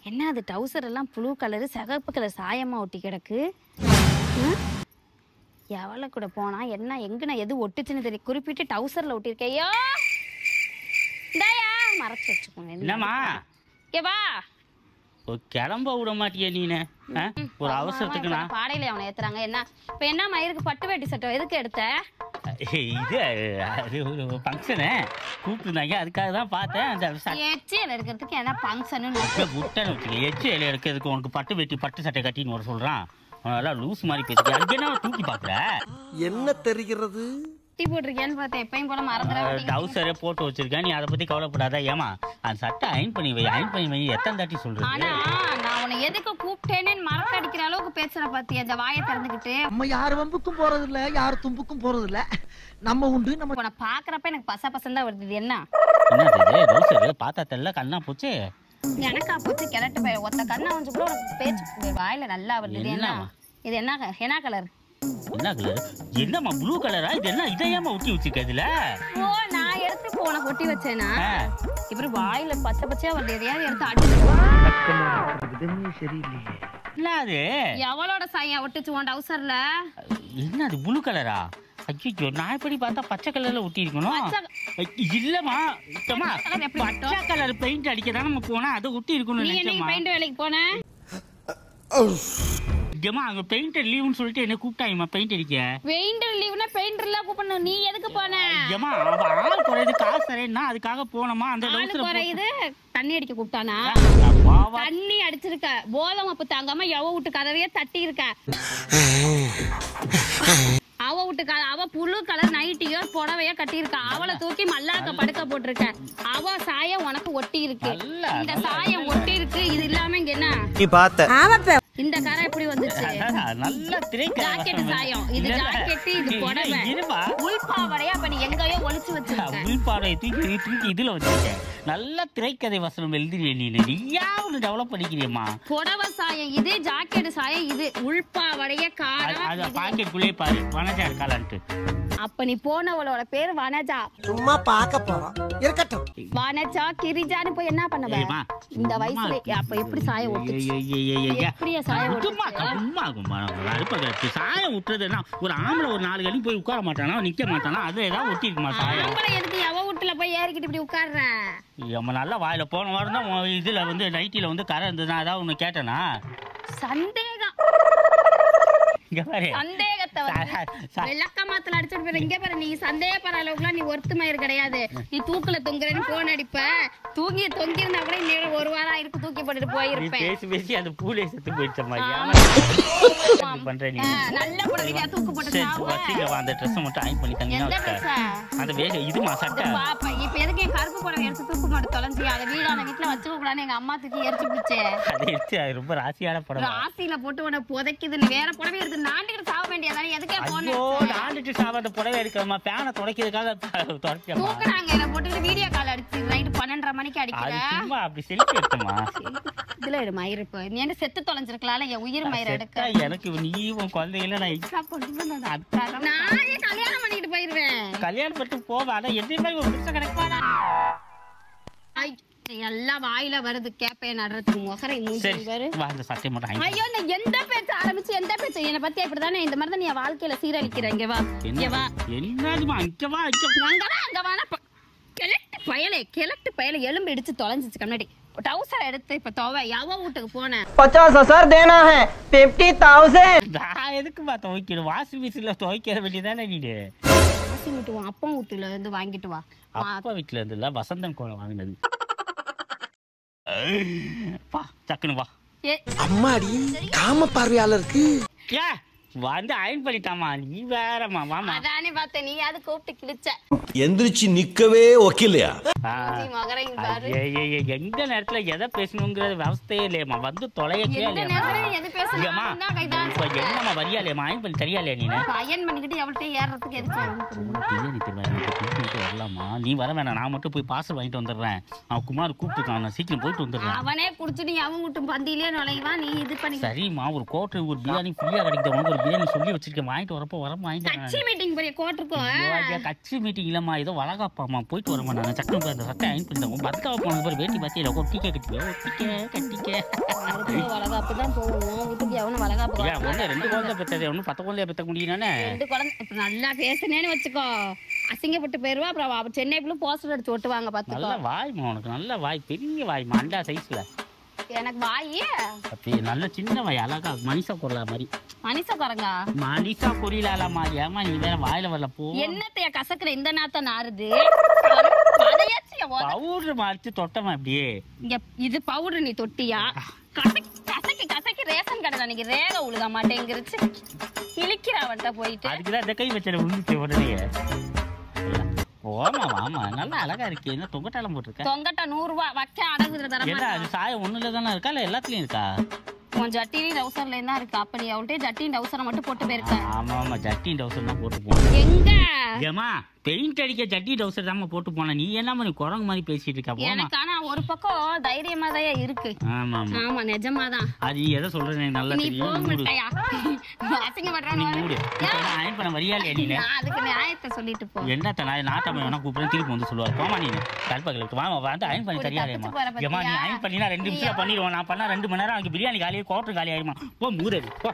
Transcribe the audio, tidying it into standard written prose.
என்ன அது டவுசர் எல்லாம் ப்ளூ கலரு சிகப்பு கலர் சாயமா ஒட்டி கிடக்கு. எவ்வளோ கூட போனா என்ன எங்கன எது ஒட்டுச்சுன்னு தெரியும். குறிப்பிட்டு டவுசர்ல ஒட்டியிருக்கையோ மறைச்சு வச்சுக்கோங்க. என்னம்மா ஏவா கிளம்ப விட மாட்டியே நீனு? ஒரு அவசரத்துக்கு நான் பாடையில அவனை ஏத்துறாங்க. என்ன இப்ப என்ன மயிருக்கு பட்டு வேட்டி சட்டை எதுக்கு எடுத்த? இது அது ஒரு ஃபங்க்ஷனு கூப்பிட்டுருந்தாங்க, அதுக்காக தான் பார்த்தேன். அந்த எச்சியல் எடுக்கிறதுக்கு என்ன ஃபங்க்ஷனு விட்டேன்னு வச்சுக்க. எச்சியல் எடுக்கிறதுக்கு உனக்கு பட்டு வேட்டி பட்டு சட்டை கட்டின்னு வர சொல்கிறான். அதெல்லாம் லூஸ் மாதிரி பேசுறேன். அதுக்கு என்ன தூக்கி பார்க்குற? என்ன தெரிகிறது? டீ போட்டிருக்கேன்னு பார்த்தேன். எப்பயும் போல மறந்துடாத. டவுசரே போட்டு வச்சிருக்கேன். நீ அதை பற்றி கவலைப்படாத. ஏமா அந்த சட்டை அயன் பண்ணி வை, அயன் பண்ணி வை. எத்தனை தாட்டி சொல்றது? ஆனா நான் உன்னை எதுக்கு கூப்பிட்டேன்னு மறக்க அடிக்கிற அளவுக்கு பேசுற பாத்தி அந்த வாயை திறந்துக்கிட்டு. நம்ம யார் வம்புக்கும் போறது இல்ல, யார் தும்புக்கும் போறது இல்ல. நம்ம உண்டு. நம்ம உன்னை பாக்குறப்ப எனக்கு பச பசந்தா வருது. என்ன என்னது டவுசர் பார்த்தா தெரியல, கண்ணா போச்சு. எனக்கா போச்சு கிளட்டு போய் ஒத்த கண்ணா வந்து கூட உனக்கு பேச்சு வாயில நல்லா வருது. என்ன இது? என்ன கலர்? என்ன கலர்? என்னம்மா ப்ளூ கலரா? இது என்ன இதையாம ஒட்டி வச்சிருக்க இதுல? ஓ நான் எடுத்து போன கொட்டி வச்சேனா? இப்படி வாயில பச்சை பச்சையா வருது. எதையாவது எடுத்து அடிச்சு சரியில்லையே. இல்ல அது எவளோட சாயம் ஒட்டுச்சு உன் டவுசர்ல? என்ன அது ப்ளூ கலரா? ஐயோ நான் எப்படி பார்த்தா பச்சை கலர்ல ஒட்டி இருக்கணும். இல்லம்மா பச்சை கலர் பெயிண்ட் அடிக்க தான் நம்ம போனா அதை ஒட்டி இருக்கணும். நீ என்ன பெயிண்ட் வேலைக்கு போன? ஏமா அங்க பெயிண்டர் லீவுன்னு சொல்லிட்டு என்ன கூப்பிட்டாங்கம்மா பெயிண்ட் அடிக்க. பெயிண்டர் லீவுனா பெயிண்டர்ல கூப்பிடணும். நீ எதுக்கு போன? ஏமா அவ ஆள் குறையுது காசு தரேன்னா அதுக்காக போனோமா? அந்த ஆள் குறையுது தண்ணி அடிக்க கூப்பிட்டானா? தண்ணி அடிச்சிருக்க போதை மப்பு தாங்காம எவ வீட்டு கதவையே தட்டி இருக்க. அவ வீட்டு அவ புழு கலர் நைட்டியோ புடவையோ கட்டியிருக்கா. அவளை தூக்கி மல்லாக்க படுக்க போட்டிருக்க. அவ சாயம் உனக்கு ஒட்டி இருக்கு. இந்த சாயம் ஒட்டி இருக்கு. இது இல்லாம இங்க என்ன நீ பார்த்த இந்த கரை எப்படி வந்துச்சு? நல்ல ஜாக்கெட் சாயம். இது ஜாக்கெட், இது புடவை. உள்பாவடையா அப்ப நீ எங்கயோ ஒளிச்சு வச்சிருக்க. உள்பாவடையை தூக்கி இதுல வச்சிருக்கேன். நல்ல திரைக்கதை வசனம் எழுதிருவே நீ. நீயா ஒண்ணு டெவலப் பண்ணிக்கிறியம்மா. புடவை சாயம் இது, ஜாக்கெட் சாயம் இது, உள்பாவடைய காரம். பாக்கெட்டுக்குள்ளே பாரு வனஜா இருக்காளான்ட்டு. அப்ப நீ போனவளோட பேர் வனஜா. சும்மா பார்க்க போறோம் இருக்கட்டும். வனஜா கிரிஜான்னு போய் என்ன பண்ணுவ? இந்த வயசுல அப்ப எப்படி சாயம் ஒட்டுச்சு? எப்படியா சாயம் ஒட்டுச்சு? சாயம் விட்டுறதுன்னா ஒரு ஆம்பளை ஒரு 4 கழி போய் உட்கார மாட்டானா, நிக்க மாட்டானா? அது ஏதாவது ஒட்டி இருக்குமா சாயம்? ஆம்பளை எதுக்கு எவ வீட்டுல போய் ஏறிக்கிட்டு இப்படி உட்கார்ற? நம்ம நல்லா வாயில போன வாரம் தான் இதுல வந்து நைட்டில வந்து கரை இருந்ததுன்னா அதாவது ஒண்ணு கேட்டேனா? சந்தேகம். சந்தேகத்தை விளக்கமாத்துல அடிச்சுட்டு போற. இங்க பாரு, நீ சந்தேகப்படுற அளவுக்குலாம் நீ ஒருத்தமயிர் கிடையாது. நீ தூக்குல தொங்குறேன்னு போன் அடிப்ப. தொங்கிருந்தா கூட இன்னும் 1 வாரம் ஆயிருக்கு தூக்கி போட்டுட்டு போயிருப்பேன். பேசி பேசி அந்த பூலே செத்து போயிடுச்ச மாதிரி பண்ற நீ. நல்ல புடவையா தூக்கு போட்டு அந்த ட்ரெஸ் மட்டும் அயன் பண்ணி தந்தீங்கன்னா அந்த வேக இதுமா சட்டை பாப்பா. இப்ப எதுக்கு என் கருப்பு புடவை எடுத்து தூக்கு போட்டு தொலைஞ்சி அதை வீடான வீட்டுல வச்சுக்க கூடாதுன்னு எங்க அம்மா தூக்கி எரிச்சு போச்சு. அதை எடுத்து அது ரொம்ப ராசியான புடவை. ராசியில போட்டு உன புதைக்குதுன்னு வேற புடவை எடுத்து நாண்டுகிட்டு சாவ வேண்டியதானே? எதுக்கே போன நாண்டுட்டு சாவ புடவை எடுக்கிறமா பேனை துடைக்கிறதுக்காக தூக்குறாங்க. என்ன போட்டு வீடியோ கால் அடிச்சு நைட்டு 12:30 மணிக்கு அடிக்கிறேன். அப்படி செல்ஃபி எடுத்தமா இதுல ஒரு மயிர் இருப்பு. நீ என்ன செத்து தொலைஞ்சிருக்கலாம்ல என் உயிர் மயிர் எடுக்க. எனக்கு நீ உன் குழந்தைகள நான் எக்ஸாம் பண்ணிட்டு நான் கல்யாணம் பண்ணிட்டு போயிருவேன். கல்யாணம் பண்ணிட்டு போவேன். ஆனா எதுவுமே ஒரு புருஷன் கிடைப்பாடா. எல்லாம் வாயில வருது. கேப்பைய நடுறதுக்கு முகரை மூஞ்சி பாரு. அந்த சட்டை மட்டும் ஐயோ நான் எந்த பேச்ச ஆரம்பிச்சு எந்த பேச்ச என்ன பத்தி இப்படிதானே இந்த மாதிரி தான் நீ வாழ்க்கையில சீரழிக்கிற. இங்க வா இங்க வா. என்னதுமா இங்க வா அங்க வானா கிழட்டு பயல எலும்பு இடிச்சு தொலைஞ்சிச்சு கண்ணாடி. டவுசர் எடுத்து இப்ப தோவ யாவோ வீட்டுக்கு போனேன். 50,000 देना है 50,000. நான் எதுக்குமா துவைக்கணும்? வாஷிங் மிஷின்ல துவைக்கிற வேண்டியதானே நீ. வாஷிங் மிஷின் வா, அப்பா வீட்டுல இருந்து வாங்கிட்டு வா. அப்பா வீட்டுல இருந்து இல்ல, வசந்தன் கோலம் வாங்கினது. வா டக்குனு வா. அம்மாடி காம பார்வையாளருக்கு ஏ வந்து அயன் பண்ணிட்டாமா. நீ வேறமா வாமா. அதானே பார்த்தேன். நீ அது கூப்பிட்டு கிழிச்ச. எந்திரிச்சு நிக்கவே ஒக்கில்லையா? மகரையும் பாரு. எந்த நேரத்துல எதை பேசணுங்கிறது விவசாயே இல்லையம்மா. வந்து தொலையக்கே இல்லையம்மா. என்னம்மா வரியா இல்லையம்மா? அயன் பண்ணி சரியா இல்லையா? நீ அயன் பண்ணிக்கிட்டு எவ்வளோ ஏறதுக்கு எதுக்கு வரலாமா? நீ வர வேணாம். நான் மட்டும் போய் பார்சல் வாங்கிட்டு வந்துடுறேன். அவன் குமார் கூப்பிட்டுருக்கான். நான் சீக்கிரம் போயிட்டு வந்துடுறேன். அவனே குடிச்சுட்டு அவன் விட்டு பந்தியிலே நுழைவான். நீ இது பண்ணி சரிம்மா. ஒரு கோட்டை ஒரு பிரியாணி ஃப்ரீயா கிடைக்குது. உனக்கு ஒரு பிரியாணி சொல்லி வச்சிருக்கேன், வாங்கிட்டு வரப்போ வாங்கிட்டு கட்சி மீட்டிங் போய் கோட்டுருக்கோம். கட்சி மீட்டிங் இல்லம்மா, ஏதோ வளகாப்பாம்மா, போயிட்டு வரமா. நான் சட்டம் போய் அந்த சட்டை அயன் பண்ணிட்டேன். பர்த்தாக போனது பேர் வேட்டி பார்த்து ஒட்டிக்க கட்டிக்க வளகாப்பு தான் போகணும். வீட்டுக்கு எவனும் வளகாப்பு ஒன்று 2 குழந்தை பெற்றது, ஒன்றும் 10 குழந்தைய பெற்ற முடியும்னானே. 2 குழந்தை இப்ப நல்லா பேசுனேன்னு வச்சுக்கோ, அசிங்கப்பட்டு போயிருவா. அப்புறம் சென்னைக்குள்ள போஸ்டர் அடிச்சு ஒட்டுவாங்க. பார்த்து நல்ல வாய்மா, உனக்கு நல்ல வாய், பெரிய வாய்மா, அண்டா சைஸ்ல. எனக்கு வாய் அப்படி நல்ல சின்ன வாய், அழகா மனிஷா கொரலா மாதிரி. மனிஷா குரங்கா? மனிஷா கொரிலால மாதிரி. ஏமா நீ வேற வாயில வரல போ. என்னத்தைய கசக்குற இந்த நாத்த நாறுது? பவுடர் மாறிச்சு தொட்டமா அப்படியே. இங்க இது பவுடர், நீ தொட்டியா? கசக்கி ரேஷன் கடையில அன்னைக்கு ரேக உழுக மாட்டேங்கிறச்சு கிழிக்கிறாவன்ட்ட போயிட்டு. அதுக்குதான் இந்த கை வச்சல உழுந்துச்சு உடனே. ஓமா ஆமா, நல்லா அழகா இருக்கு. என்ன தொங்கட்டாலம் போட்டிருக்க? தொங்கட்டா 100 ரூபாய் வைக்க அடகுற தர. அது சாயம் ஒண்ணுல தானே இருக்கா, இல்ல எல்லாத்துலயும் இருக்கா? உன் ஜட்டியும் டவுசர்ல இருந்தா இருக்கு. அப்ப நீ அவன்கிட்ட ஜட்டியும் டவுசரை மட்டும் போட்டு போயிருக்க. ஆமா ஆமா, ஜட்டியும் டவுசர் தான் போட்டு போன. எங்க ஏமா பெயிண்ட் அடிக்க ஜட்டி டவுசர் தான் போட்டு போன. நீ என்ன மாதிரி குரங்கு மாதிரி பேசிட்டு இருக்க? எனக்கு ஆனா ஒரு பக்கம் தைரியமா தான் இருக்கு. ஆமா ஆமா ஆமா, நிஜமாதான். அது எதை சொல்றேன் நல்லா நீ தெரியும். போகமாட்டயா? அசிங்கப்படுறானு அயன் பண்ண வரியாலே நீ? அதுக்கு நியாயத்தை சொல்லிட்டு போ. என்னத்த நாட்டமை வேணா கூப்பிட்டு திருப்பி வந்து சொல்லுவாரு. போமா நீ கல்பகளுக்கு வாமா, வந்து அயன் பண்ணி தெரியாதேமா. ஏமா நீ அயன் பண்ணினா 2 நிமிஷம் பண்ணிடுவோம். நான் பண்ணா 2 மணி நேரம். அங்கே பிரியாணி காலியாக கோட்டர் காலி ஆயிடுமா. போ மூதேவி போ.